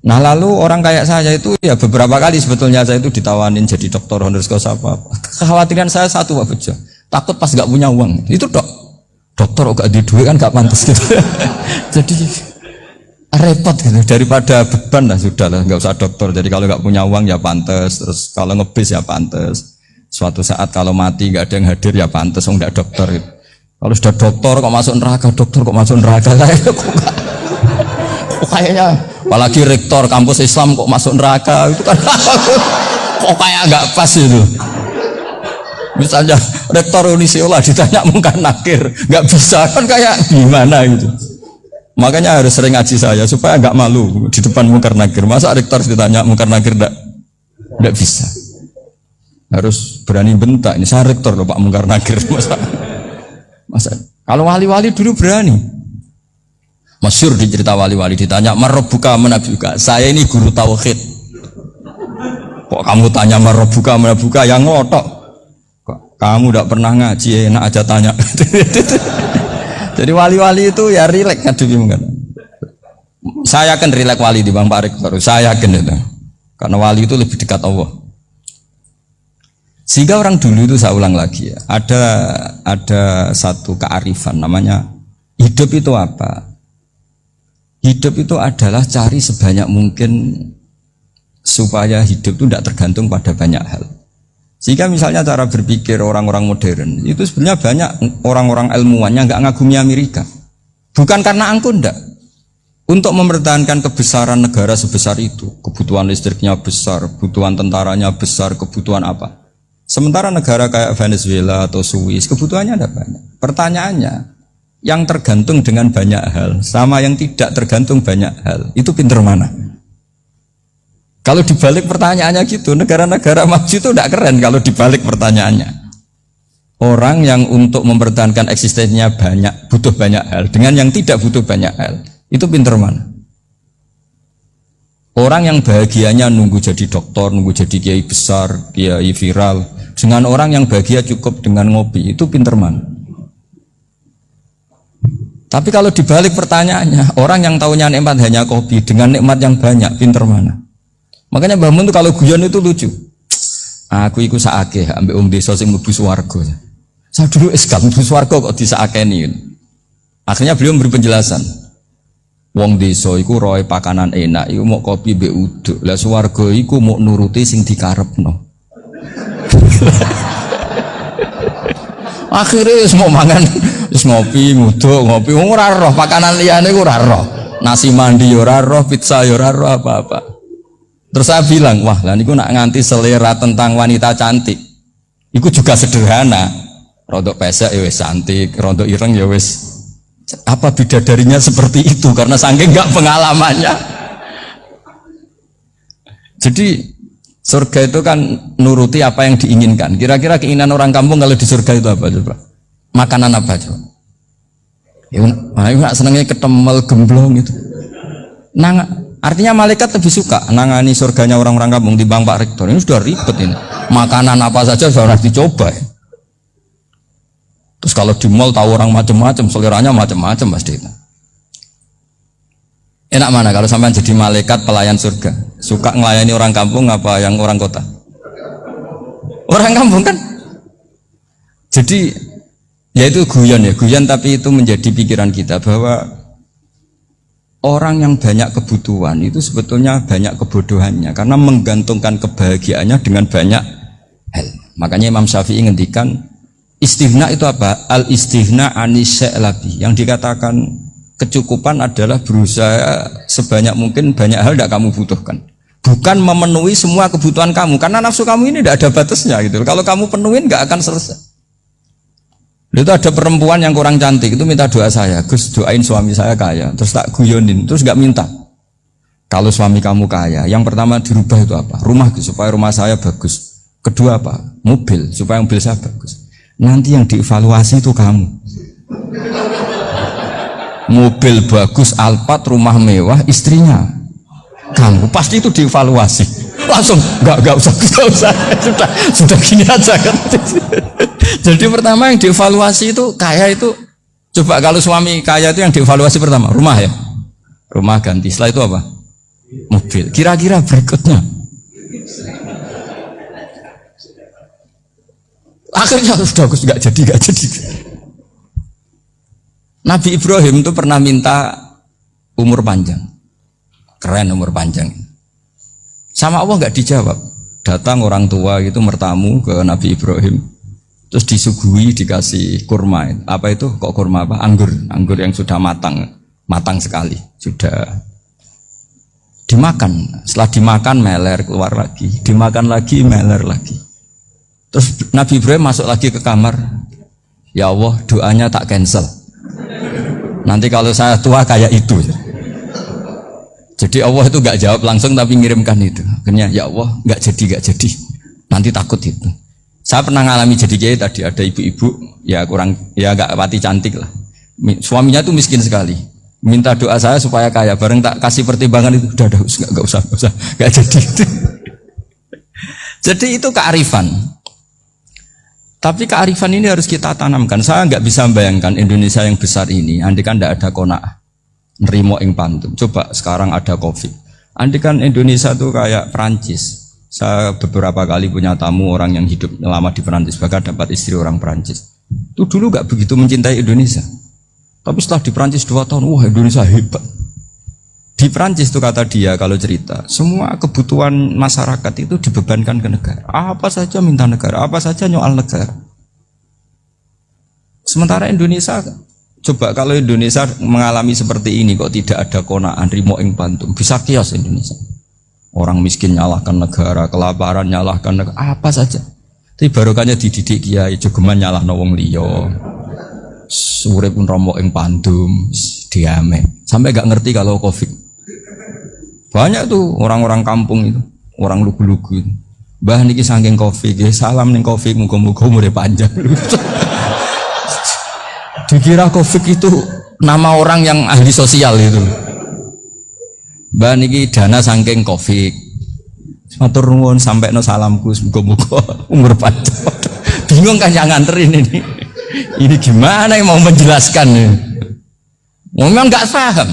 Nah lalu orang kayak saya itu ya beberapa kali sebetulnya saya itu ditawanin jadi dokter honoris causa apa. Kekhawatiran saya satu Pak Bejo, takut pas nggak punya uang. Itu dokter kok gak di duit kan gak pantas gitu. Jadi repot gitu, daripada beban lah sudah lah nggak usah dokter. Jadi kalau nggak punya uang ya pantas, terus kalau ngebis ya pantas. Suatu saat kalau mati nggak ada yang hadir ya pantas, nggak dokter gitu. Kalau sudah dokter kok masuk neraka, dokter kok masuk neraka lah. Kok kayaknya apalagi rektor kampus Islam kok masuk neraka itu kan kok kayak nggak pas itu. Misalnya rektor Unisiola ditanya mungkar nakir nggak bisa kan kayak gimana gitu. Makanya harus sering ngaji saya supaya nggak malu di depan mungkar nakir. Masa rektor ditanya mungkar nakir nggak bisa. Harus berani bentak ini saya rektor loh Pak mungkar nakir masa kalau wali-wali dulu berani. Masyhur di cerita wali-wali ditanya marabbuka manabuka, saya ini guru tauhid. Kok kamu tanya marabbuka manabuka yang ngotok? Kok kamu tidak pernah ngaji enak aja tanya. Jadi wali-wali itu ya rileks ngadepi mungkin. Saya akan rileks wali di Bang Pak Rektor, saya yakin itu. Karena wali itu lebih dekat Allah. Sehingga orang dulu itu saya ulang lagi ya, ada satu kearifan namanya hidup itu apa? Hidup itu adalah cari sebanyak mungkin supaya hidup itu tidak tergantung pada banyak hal. Sehingga misalnya cara berpikir orang-orang modern itu sebenarnya banyak orang-orang ilmuwan yang nggak ngagumi Amerika. Bukan karena angkuh ndak. Untuk mempertahankan kebesaran negara sebesar itu, kebutuhan listriknya besar, kebutuhan tentaranya besar, kebutuhan apa. Sementara negara kayak Venezuela atau Swiss kebutuhannya ada banyak. Pertanyaannya, yang tergantung dengan banyak hal sama yang tidak tergantung banyak hal itu pinter mana? Kalau dibalik pertanyaannya gitu, negara-negara maju itu tidak keren kalau dibalik pertanyaannya. Orang yang untuk mempertahankan eksistensinya banyak, butuh banyak hal dengan yang tidak butuh banyak hal itu pinter mana? Orang yang bahagianya nunggu jadi dokter, nunggu jadi kiai besar, kiai viral, dengan orang yang bahagia cukup dengan ngopi itu pinter mana? Tapi kalau dibalik pertanyaannya, orang yang tahunya nikmat hanya kopi dengan nikmat yang banyak, pinter mana? Makanya Mbah Mun itu kalau guyon itu lucu. Aku iku saake ambek desa sing mlebu swarga. Saya dulu eskap mlebu swarga kok disakeni. Akhirnya beliau memberi penjelasan. Wong desa iku roe pakanan enak, iku mau kopi mbek uduk. Lah swarga iku mau nuruti sing dikarepno. Akhirnya semua mangan wis ngopi, nguduk, ngopi ora roh pakanan liyane ora roh. Nasi mandi ora roh, pizza ora roh apa-apa. Terus saya bilang, wah lah niku nak nganti selera tentang wanita cantik. Iku juga sederhana. Rodok pesek ya wis cantik, rodok ireng ya wis. Apa bidadarinya seperti itu karena saking enggak pengalamannya. Jadi surga itu kan nuruti apa yang diinginkan. Kira-kira keinginan orang kampung kalau di surga itu apa coba? Makanan apa coba? Ya, nak senengnya ketemel gemblong itu. Artinya malaikat lebih suka nangani surganya orang-orang kampung di Bang Pak Rektor. Ini sudah ribet ini. Makanan apa saja sudah dicoba. Ya. Terus kalau di mall tahu orang macam-macam, seleranya macam-macam pasti itu. Enak mana kalau sampai jadi malaikat pelayan surga? Suka ngelayani orang kampung apa yang orang kota? Orang kampung kan? Jadi ya itu guyon ya, guyon tapi itu menjadi pikiran kita bahwa orang yang banyak kebutuhan itu sebetulnya banyak kebodohannya karena menggantungkan kebahagiaannya dengan banyak hal. Makanya Imam Syafi'i ngendikan istighna itu apa? Al istighna anisya'labi. Yang dikatakan kecukupan adalah berusaha sebanyak mungkin banyak hal tidak kamu butuhkan. Bukan memenuhi semua kebutuhan kamu karena nafsu kamu ini tidak ada batasnya gitu. Kalau kamu penuhin nggak akan selesai. Itu ada perempuan yang kurang cantik itu minta doa saya, Gus doain suami saya kaya, terus tak guyonin, terus nggak minta. Kalau suami kamu kaya, yang pertama dirubah itu apa? Rumah supaya rumah saya bagus. Kedua apa? Mobil supaya mobil saya bagus. Nanti yang dievaluasi itu kamu. Mobil bagus, Alphard, rumah mewah, istrinya kamu pasti itu dievaluasi. Langsung nggak usah sudah gini aja kan. Jadi pertama yang dievaluasi itu kaya itu coba kalau suami kaya itu yang dievaluasi pertama rumah ya, rumah ganti. Setelah itu apa? mobil. Kira-kira berikutnya. Akhirnya sudah nggak jadi. Nabi Ibrahim itu pernah minta umur panjang. Keren umur panjang. Sama Allah nggak dijawab. Datang orang tua gitu mertamu ke Nabi Ibrahim. Terus disuguhi dikasih kurma. Apa itu? Kok kurma apa? Anggur yang sudah matang sekali. Sudah dimakan. Setelah dimakan meler keluar lagi. Dimakan lagi meler lagi. Terus Nabi Ibrahim masuk lagi ke kamar. Ya Allah, doanya tak cancel. Nanti kalau saya tua kayak itu. Jadi Allah itu nggak jawab langsung tapi ngirimkan itu. Akhirnya ya Allah nggak jadi. Nanti takut itu. Saya pernah ngalami jadi kiai tadi ada ibu-ibu ya nggak pati cantik lah. Suaminya tuh miskin sekali. Minta doa saya supaya kaya. Bareng tak kasih pertimbangan itu udah nggak usah nggak jadi. Jadi itu kearifan. Tapi kearifan ini harus kita tanamkan. Saya nggak bisa membayangkan Indonesia yang besar ini. Andai kan tidak ada qanaah. Nerimo ing pantum. Coba sekarang ada Covid. Andai kan Indonesia tuh kayak Perancis. Saya beberapa kali punya tamu orang yang hidup lama di Perancis, bahkan dapat istri orang Perancis. Itu dulu gak begitu mencintai Indonesia. Tapi setelah di Perancis 2 tahun, wah Indonesia hebat. Di Perancis tuh kata dia kalau cerita, semua kebutuhan masyarakat itu dibebankan ke negara. Apa saja minta negara, apa saja nyoal negara. Sementara Indonesia, coba kalau Indonesia mengalami seperti ini kok tidak ada qanaah rimo ing pantum, bisa kios Indonesia. Orang miskin nyalahkan negara, kelaparan nyalahkan negara, apa saja. Tapi barokahnya dididik kiai, jogeman nyalahno wong liya. Urip pun romo ing pantum, diame. Sampai gak ngerti kalau Covid. Banyak tuh orang-orang kampung itu, orang lugu-lugu itu. Mbah niki saking Covid, salam ning Covid, muga-muga umure panjang. Dikira Covid itu nama orang yang ahli sosial itu. Mbak niki dana saking Covid. Matur nuwun sampai no salamku muga-muga umur panjang. Bingung kan yang nganterin ini. Ini gimana yang mau menjelaskan ini? Memang nggak paham.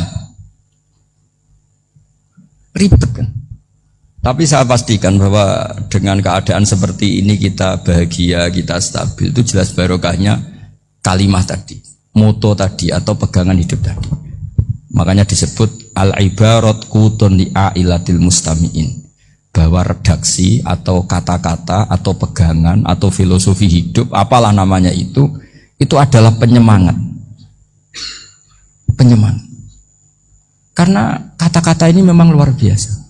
Ribet kan. Tapi saya pastikan bahwa dengan keadaan seperti ini kita bahagia, kita stabil, itu jelas barokahnya kalimat tadi, moto tadi atau pegangan hidup tadi. Makanya disebut al-ibarat qutun li'ailatil mustami'in, bahwa redaksi atau kata-kata atau pegangan atau filosofi hidup, apalah namanya itu adalah penyemangat. Karena kata-kata ini memang luar biasa.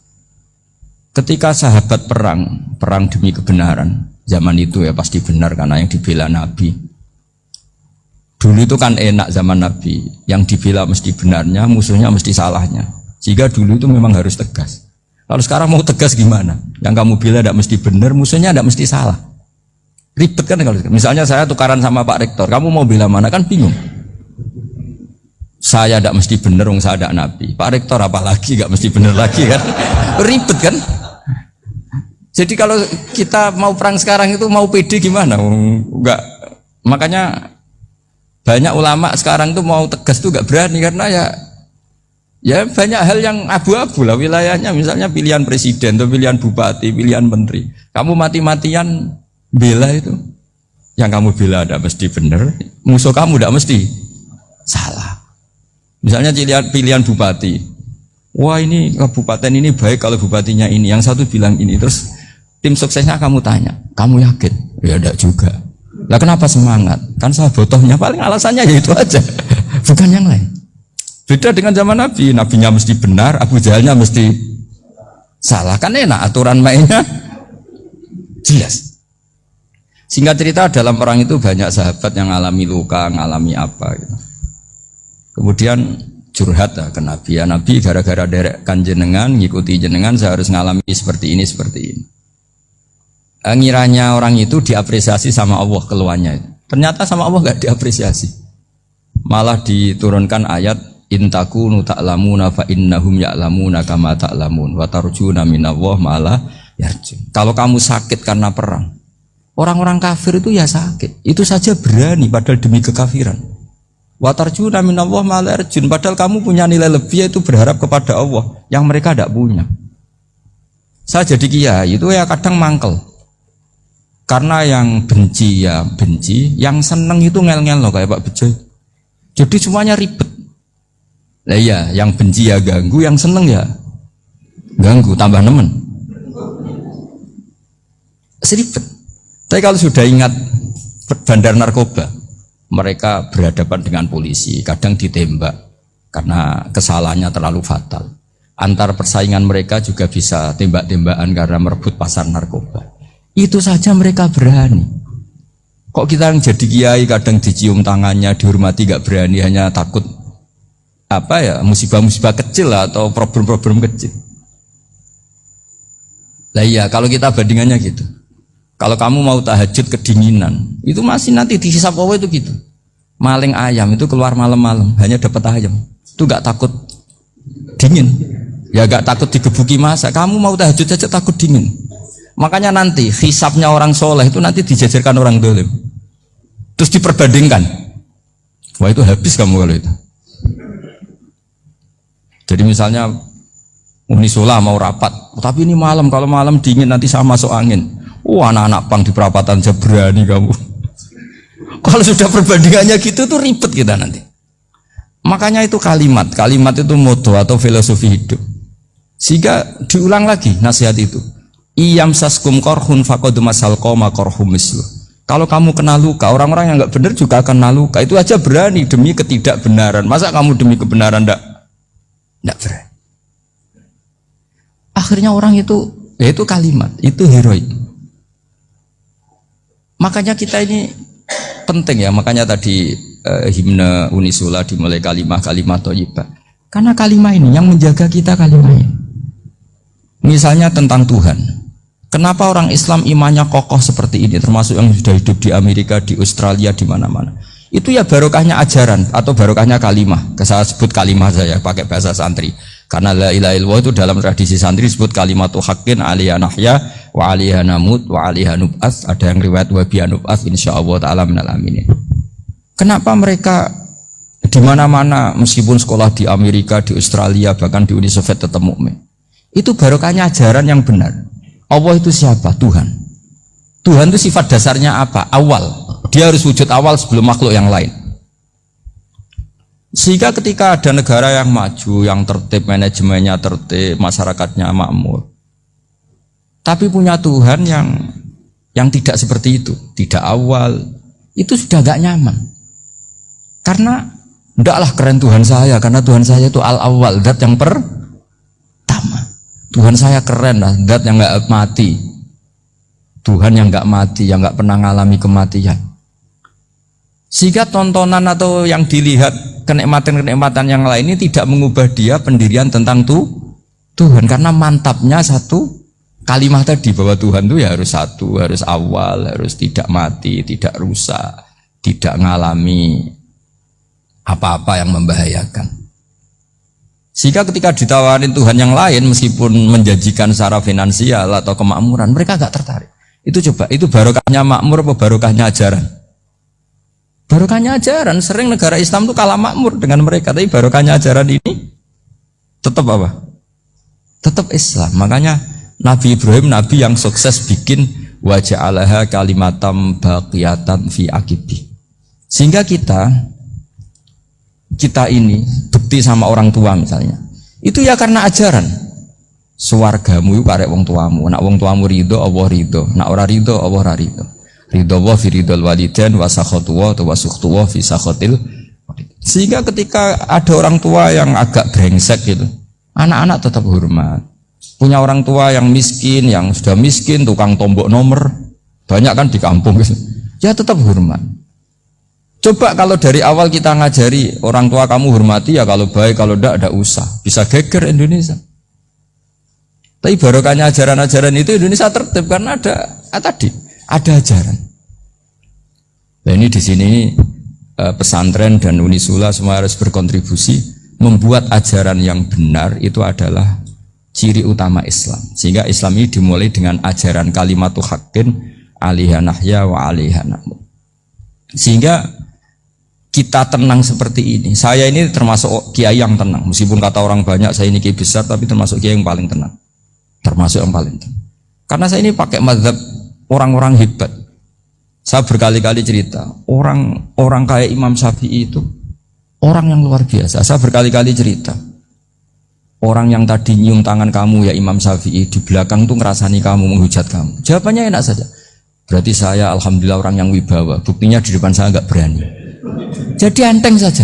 Ketika sahabat perang demi kebenaran, zaman itu ya pasti benar karena yang dibela Nabi. Dulu itu kan enak zaman Nabi, yang dibela mesti benarnya, musuhnya mesti salahnya. Sehingga dulu itu memang harus tegas. Kalau sekarang mau tegas gimana? Yang kamu bela tidak mesti benar, musuhnya tidak mesti salah. Ribet kan kalau misalnya saya tukaran sama Pak Rektor, kamu mau bela mana kan bingung. Saya tidak mesti benar, saya tidak Nabi. Pak Rektor apalagi tidak mesti benar lagi kan? Ribet kan? Jadi kalau kita mau perang sekarang itu mau pede gimana? Enggak. Makanya banyak ulama sekarang tuh mau tegas tuh enggak berani karena ya banyak hal yang abu-abu lah wilayahnya, misalnya pilihan presiden atau pilihan bupati, pilihan menteri. Kamu mati-matian bela itu, yang kamu bela tidak mesti benar, musuh kamu tidak mesti salah. Misalnya pilihan bupati, wah ini kabupaten ini baik kalau bupatinya ini, yang satu bilang ini, terus tim suksesnya kamu tanya, kamu yakin? Ya tidak juga. Lah kenapa semangat? Kan saya botohnya paling alasannya ya itu aja, bukan yang lain. Beda dengan zaman Nabi, Nabinya mesti benar, Abu Jahalnya mesti salah, kan enak aturan mainnya jelas. Singkat cerita dalam perang itu banyak sahabat yang ngalami luka, ngalami apa gitu. Kemudian curhat ke Nabi, ya Nabi gara-gara derekkan jenengan, ngikuti jenengan saya harus ngalami seperti ini. Ngiranya orang itu diapresiasi sama Allah keluarnya. Ternyata sama Allah gak diapresiasi. Malah diturunkan ayat intakunu ta'lamuna fa innahum ya'lamuna kama ta'lamun wa tarjuna minallah ma'ala yarjun. Kalau kamu sakit karena perang, orang-orang kafir itu ya sakit. Itu saja berani padahal demi kekafiran. Wa tarjuna minallah ma la yarjun. Padahal kamu punya nilai lebih, yaitu berharap kepada Allah yang mereka tidak punya. Saya jadi kiai itu ya kadang mangkel. Karena yang benci ya benci, yang seneng itu ngel-ngel loh kayak Pak Bejo. Jadi semuanya ribet. Lah iya, yang benci ya ganggu, yang seneng ya ganggu, tambah nemen. Seribet. Tapi kalau sudah ingat bandar narkoba, mereka berhadapan dengan polisi, kadang ditembak karena kesalahannya terlalu fatal. Antar persaingan mereka juga bisa tembak-tembakan karena merebut pasar narkoba. Itu saja mereka berani. Kok kita yang jadi kiai kadang dicium tangannya, dihormati gak berani, hanya takut apa ya, musibah-musibah kecil lah, atau problem-problem kecil. Lah iya, kalau kita bandingannya gitu. Kalau kamu mau tahajud kedinginan, itu masih nanti dihisab Allah itu gitu. Maling ayam itu keluar malam-malam, hanya dapat ayam. Itu gak takut dingin. Ya gak takut digebuki masa. Kamu mau tahajud saja takut dingin. Makanya nanti hisabnya orang soleh itu nanti dijajarkan orang dolim. Terus diperbandingkan. Wah itu habis kamu kalau itu. Jadi misalnya Unisola mau rapat, tapi ini malam, kalau malam dingin nanti sama masuk angin. Anak-anak pang di perapatan aja berani kamu. Kalau sudah perbandingannya gitu tuh ribet kita nanti. Makanya itu kalimat itu moto atau filosofi hidup. Sehingga diulang lagi nasihat itu. Iyam saskum korhun faqad masal qoma korhum mislu. Kalau kamu kena luka, orang-orang yang nggak benar juga akan kena luka. Itu aja berani demi ketidakbenaran. Masa kamu demi kebenaran nggak berani? Akhirnya orang itu, ya itu kalimat, itu heroik. Makanya kita ini penting ya, makanya tadi himne Unisula dimulai kalimat thayyibah. Karena kalimat ini yang menjaga kita kalimat ini. Misalnya tentang Tuhan. Kenapa orang Islam imannya kokoh seperti ini, termasuk yang sudah hidup di Amerika, di Australia, di mana-mana. Itu ya barokahnya ajaran atau barokahnya kalimah. Saya sebut kalimah saya pakai bahasa santri. Karena la ilaha illallah itu dalam tradisi santri disebut kalimatu haqqin aliyah nahya wa aliyah namut wa aliyah nub'ats. Ada yang riwayat wa biya nub'ats insyaallah taala minal aminin. Kenapa mereka di mana-mana meskipun sekolah di Amerika, di Australia, bahkan di Uni Soviet tetap mukmin? Itu barokahnya ajaran yang benar. Allah itu siapa? Tuhan. Tuhan itu sifat dasarnya apa? Awal. Dia harus wujud awal sebelum makhluk yang lain. Sehingga ketika ada negara yang maju, yang tertib, manajemennya tertib, masyarakatnya makmur, tapi punya Tuhan yang tidak seperti itu, tidak awal, itu sudah gak nyaman. Karena ndaklah keren Tuhan saya, karena Tuhan saya itu al-awwal, zat yang pertama. Tuhan saya keren lah, zat yang gak mati. Tuhan yang gak mati, yang gak pernah mengalami kematian. Sehingga tontonan atau yang dilihat kenikmatan-kenikmatan yang lain ini tidak mengubah dia pendirian tentang Tuhan, karena mantapnya satu kalimat tadi bahwa Tuhan itu ya harus satu, harus awal, harus tidak mati, tidak rusak, tidak mengalami apa-apa yang membahayakan. Sehingga ketika ditawarin Tuhan yang lain meskipun menjanjikan secara finansial atau kemakmuran, mereka gak tertarik. Itu coba, itu barokahnya makmur apa barokahnya ajaran? Barokahnya ajaran. Sering negara Islam itu kalah makmur dengan mereka, tapi barokahnya ajaran ini tetap apa? Tetap Islam. Makanya Nabi Ibrahim, Nabi yang sukses bikin wa ja'alaha kalimatam baqiyatan fi aqibi. Sehingga kita ini bukti sama orang tua misalnya, itu ya karena ajaran. Suwargamu itu karek wong tuamu. Nak wong tuamu ridho, Allah ridho. Nak ora ridho, Allah ora ridho. Ridho wa fi ridhol walidain wa sakhatu wa sukhtu wa fi sakhatil. Sehingga ketika ada orang tua yang agak brengsek gitu, anak-anak tetap hormat. Punya orang tua yang miskin, yang sudah miskin, tukang tombok nomor, banyak kan di kampung gitu. Ya tetap hormat. Coba kalau dari awal kita ngajari orang tua kamu hormati ya, kalau baik, kalau tidak usah. Bisa geger Indonesia. Tapi barokahnya ajaran-ajaran itu Indonesia tertib karena ada ajaran. Nah ini di sini pesantren dan Unisula semua harus berkontribusi membuat ajaran yang benar itu adalah ciri utama Islam. Sehingga Islam ini dimulai dengan ajaran kalimatu haqqin alaiha nahya wa alaiha namut. Sehingga kita tenang seperti ini. Saya ini termasuk kiai yang tenang. Meskipun kata orang banyak saya ini kiai besar, tapi termasuk kiai yang paling tenang. Termasuk yang paling tenang. Karena saya ini pakai mazhab orang-orang hebat. Saya berkali-kali cerita, orang kayak Imam Syafi'i itu orang yang luar biasa. Saya berkali-kali cerita, orang yang tadi nyium tangan kamu ya Imam Syafi'i, di belakang tuh ngerasani kamu, menghujat kamu. Jawabannya enak saja. Berarti saya alhamdulillah orang yang wibawa. Buktinya di depan saya nggak berani. Jadi enteng saja.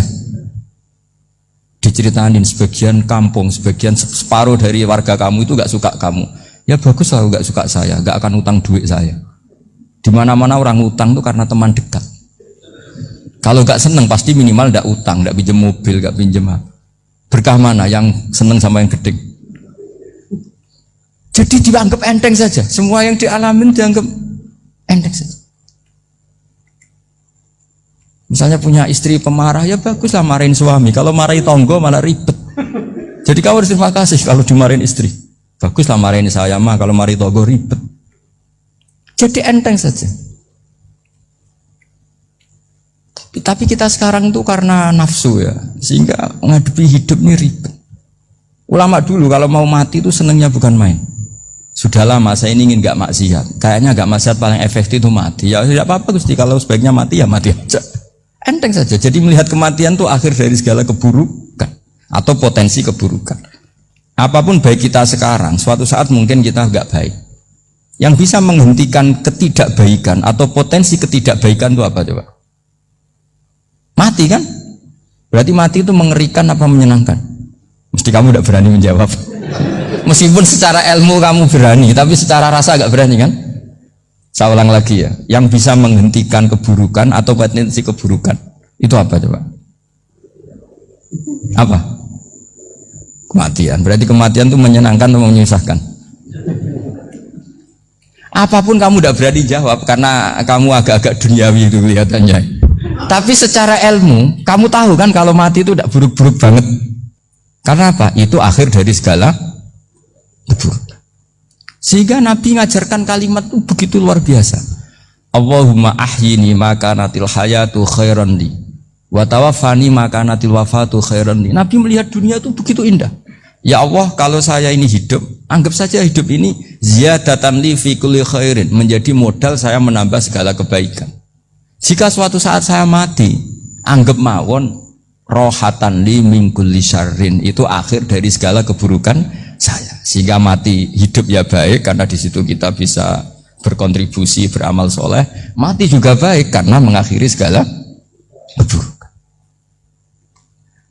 Diceritain sebagian kampung, sebagian separuh dari warga kamu itu nggak suka kamu. Ya bagus lah nggak suka saya, nggak akan utang duit saya. Di mana-mana orang utang itu karena teman dekat. Kalau nggak seneng pasti minimal nggak utang, nggak pinjam mobil, nggak pinjam apa. Berkah mana yang seneng sama yang gede? Jadi dianggap enteng saja. Semua yang dialamin dianggap enteng saja. Misalnya punya istri pemarah, ya baguslah marahin suami. Kalau marahin tonggo malah ribet. Jadi kamu harus terima kasih kalau dimarahin istri. Baguslah marahin saya mah, kalau marahin tonggo ribet. Jadi enteng saja. Tapi kita sekarang tuh karena nafsu ya, sehingga menghadapi hidup ini ribet. Ulama dulu kalau mau mati itu senengnya bukan main. Sudah lama saya ini ingin gak maksiat. Kayaknya gak maksiat paling efektif itu mati. Ya tidak apa-apa Gusti, kalau sebaiknya mati ya mati aja. Enteng saja. Jadi melihat kematian itu akhir dari segala keburukan atau potensi keburukan. Apapun baik kita sekarang, suatu saat mungkin kita gak baik. Yang bisa menghentikan ketidakbaikan atau potensi ketidakbaikan itu apa coba? Mati kan? Berarti mati itu mengerikan apa menyenangkan? Mesti kamu tidak berani menjawab. Meskipun secara ilmu kamu berani, tapi secara rasa agak berani kan? Saya ulang lagi ya, yang bisa menghentikan keburukan atau potensi keburukan itu apa coba? Apa? Kematian. Berarti kematian itu menyenangkan atau menyusahkan? Apapun kamu tidak berani jawab karena kamu agak-agak duniawi itu kelihatannya. Tapi secara ilmu, kamu tahu kan kalau mati itu tidak buruk-buruk banget. Karena apa? Itu akhir dari segala keburukan. Sehingga Nabi ngajarkan kalimat itu begitu luar biasa. Allahumma ahyini maka natil hayatu khairan li wa tawaffani maka natil wafatu khairan li. Nabi melihat dunia itu begitu indah. Ya Allah, kalau saya ini hidup, anggap saja hidup ini ziyadatan li fi kulli khairin, menjadi modal saya menambah segala kebaikan. Jika suatu saat saya mati, anggap mawon rohatan li min kulli syarrin, itu akhir dari segala keburukan saya. Sehingga mati hidup ya baik karena di situ kita bisa berkontribusi beramal soleh. Mati juga baik karena mengakhiri segala keburukan.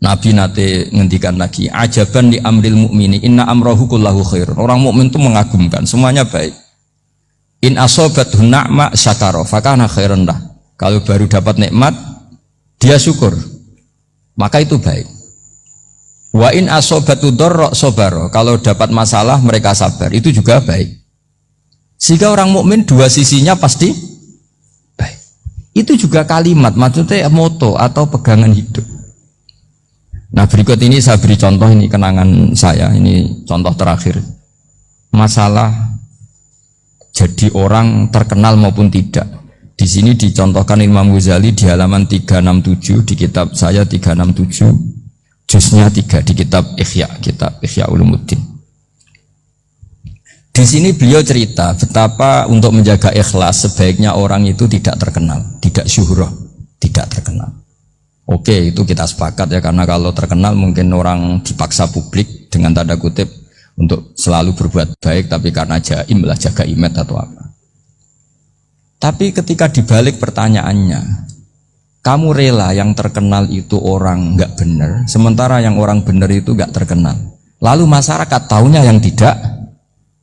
Nabi nate ngendikan lagi, ajaban li amril mu'mini inna amrahu kullahu khair. Orang mukmin itu mengagumkan, semuanya baik. In asobathu na'ma syakara fakana khairan lah. Kalau baru dapat nikmat dia syukur, maka itu baik. Wa in asobatu dorro sobaro, kalau dapat masalah mereka sabar, itu juga baik. Sehingga orang mukmin dua sisinya pasti baik. Itu juga kalimat, maksudnya moto atau pegangan hidup. Nah berikut ini saya beri contoh, ini kenangan saya, ini contoh terakhir. Masalah jadi orang terkenal maupun tidak. Di sini dicontohkan Imam Ghazali di halaman 367 di kitab saya 367. Juznya 3 di kitab Ihya Ulumuddin. Di sini beliau cerita betapa untuk menjaga ikhlas sebaiknya orang itu tidak terkenal, tidak syuhrah, tidak terkenal. Oke, itu kita sepakat ya, karena kalau terkenal mungkin orang dipaksa publik dengan tanda kutip untuk selalu berbuat baik, tapi karena jaim lah, jaga image atau apa. Tapi ketika dibalik pertanyaannya, kamu rela yang terkenal itu orang nggak benar, sementara yang orang benar itu nggak terkenal. Lalu masyarakat taunya yang tidak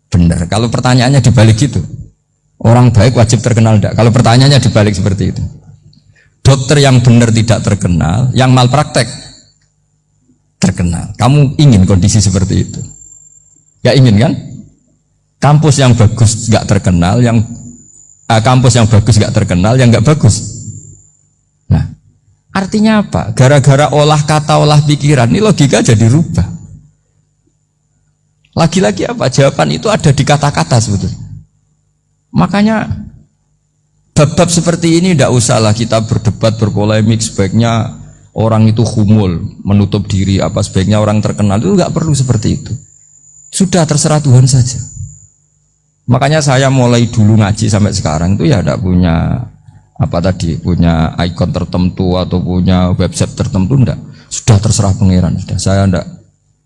benar. Kalau pertanyaannya dibalik gitu, orang baik wajib terkenal enggak? Kalau pertanyaannya dibalik seperti itu, dokter yang benar tidak terkenal, yang malpraktek terkenal. Kamu ingin kondisi seperti itu? Gak ingin kan? Kampus yang bagus nggak terkenal, kampus yang bagus nggak terkenal, yang nggak bagus. Nah, artinya apa? Gara-gara olah kata, olah pikiran, ini logika jadi rubah. Lagi-lagi apa? Jawaban itu ada di kata-kata sebetulnya. Makanya bab-bab seperti ini tidak usahlah kita berdebat, berpolemik, sebaiknya orang itu humul, menutup diri, apa sebaiknya orang terkenal itu nggak perlu seperti itu. Sudah terserah Tuhan saja. Makanya saya mulai dulu ngaji sampai sekarang itu ya tidak punya punya ikon tertentu atau punya website tertentu enggak. Sudah terserah pangeran. Sudah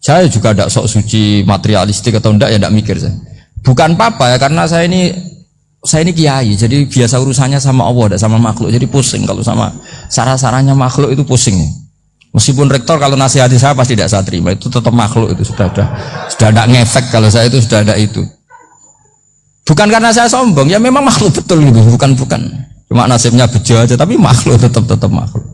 saya juga tidak sok suci materialistik atau enggak ya enggak mikir saya. Bukan apa-apa ya karena saya ini kiai, jadi biasa urusannya sama Allah, tidak sama makhluk. Jadi pusing kalau sama sarah-sarahnya makhluk itu pusing. Meskipun rektor kalau nasihati saya pasti tidak saya terima, itu tetap makhluk itu sudah tidak ngefek kalau saya itu sudah ada itu. Bukan karena saya sombong, ya memang makhluk betul gitu, bukan. Cuma nasibnya bejo aja, tapi makhluk tetap makhluk.